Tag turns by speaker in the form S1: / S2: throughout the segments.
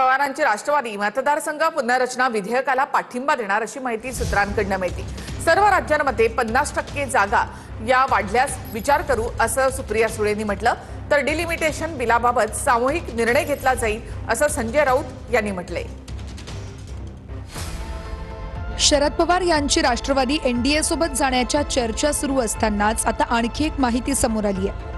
S1: पवारांची राष्ट्रवादी मतदारसंघ पुनर्रचना विधेयकाला पाठिंबा देणार अशी माहिती सूत्रांकडून मिळते। सर्व राज्यांमध्ये 50% जागा या वाढल्यास विचार करू असं सुप्रिया सुळेंनी म्हटलं, तर डिलिमिटेशन बिलाबाबत सामूहिक निर्णय घेतला जाईल असं संजय राऊत यांनी म्हटलंय।
S2: शरद पवार यांची राष्ट्रवादी एनडीए सोबत जाण्याच्या चर्चा सुरू असतानाच आता आणखी एक माहिती समोर आली आहे।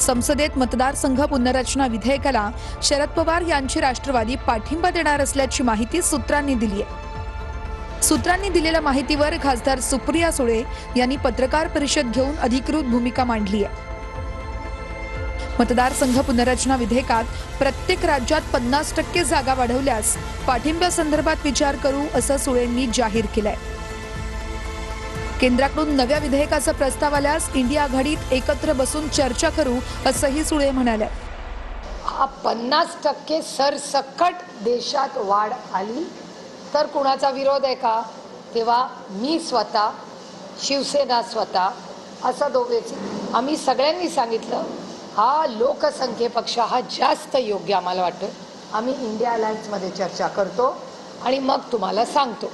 S2: संसदेत मतदारसंघ पुनर्रचना विधेयकाला शरद पवार यांची राष्ट्रवादी पाठिंबा देणार असल्याची माहिती सूत्रांनी दिली आहे। सूत्रांनी दिलेल्या माहितीवर खासदार सुप्रिया सुळे यांनी पत्रकार परिषद घेऊन अधिकृत भूमिका मांडली आहे। मतदारसंघ पुनर्रचना विधेयकात प्रत्येक राज्यात 50% जागा वाढवल्यास पाठिंब्यासंदर्भात विचार करू असं सुळेंनी जाहीर केलंय। केंद्राकडून नव्या विधेयकाचा प्रस्ताव आल्यास इंडिया आघाडीत एकत्र बसून चर्चा करू असंही सुळे म्हणाले।
S3: 50% सरसकट देशात वाढ आली तर कुणाचा विरोध आहे का? तेव्हा मी स्वतः, शिवसेना स्वतः असं दोघेच आम्ही सगळ्यांनी सांगितलं हा लोकसंख्येपेक्षा हा जास्त योग्य आम्हाला वाटतं। आम्ही इंडिया अलायन्समध्ये चर्चा करतो आणि मग तुम्हाला सांगतो।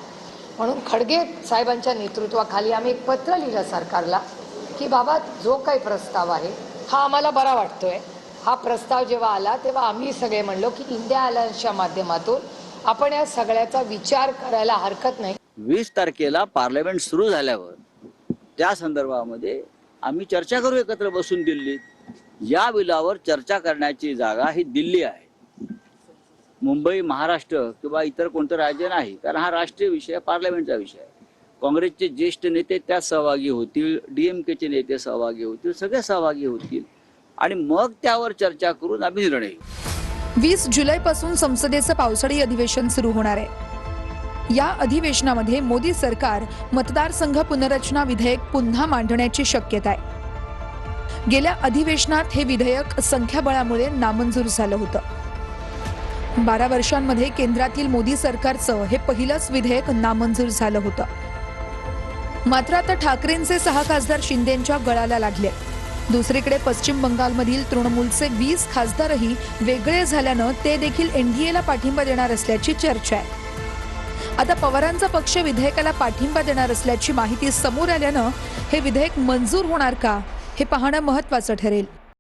S3: म्हणून खडगे साहेबांच्या नेतृत्वाखाली आम्ही एक पत्र लिहिलं सरकारला की बाबा जो काही प्रस्ताव आहे हा आम्हाला बरा वाटतोय। हा प्रस्ताव जेव्हा आला तेव्हा आम्ही सगळे म्हणलो की इंडिया अलायन्सच्या माध्यमातून आपण या सगळ्याचा विचार करायला हरकत नाही।
S4: 20 तारखेला पार्लमेंट सुरू झाल्यावर त्या संदर्भामध्ये आम्ही चर्चा करू एकत्र बसून दिल्लीत। या बिलावर चर्चा करण्याची जागा ही दिल्ली आहे, मुंबई, महाराष्ट्र किंवा इतर कोणतं राज्य नाही, कारण हा राष्ट्रीय विषय, पार्लमेंटचा विषय आहे। काँग्रेसचे ज्येष्ठ नेते त्यात सहभागी होतील, डीएमकेचे नेते सहभागी होतील, सगळे सहभागी होतील आणि मग त्यावर चर्चा करून आम्ही निर्णय घेऊ।
S2: 20 जुलैपासून संसदेचं पावसाळी अधिवेशन सुरू होणार आहे। या अधिवेशनामध्ये मोदी सरकार मतदारसंघ पुनर्रचना विधेयक पुन्हा मांडण्याची शक्यता आहे। गेल्या अधिवेशनात हे विधेयक संख्याबळामुळे नामंजूर झालं होतं। 12 वर्षांमध्ये केंद्रातील मोदी सरकारचं हे पहिलंच विधेयक नामंजूर झालं होतं। मात्र आता ठाकरेंचे 6 खासदार शिंदेंच्या गळाला लागले। दुसरीकडे पश्चिम बंगालमधील तृणमूलचे 20 खासदारही वेगळे झाल्यानं ते देखील एनडीएला पाठिंबा देणार असल्याची चर्चा आहे। आता पवारांचा पक्ष विधेयकाला पाठिंबा देणार असल्याची माहिती समोर आल्यानं हे विधेयक मंजूर होणार का हे पाहणं महत्त्वाचं ठरेल।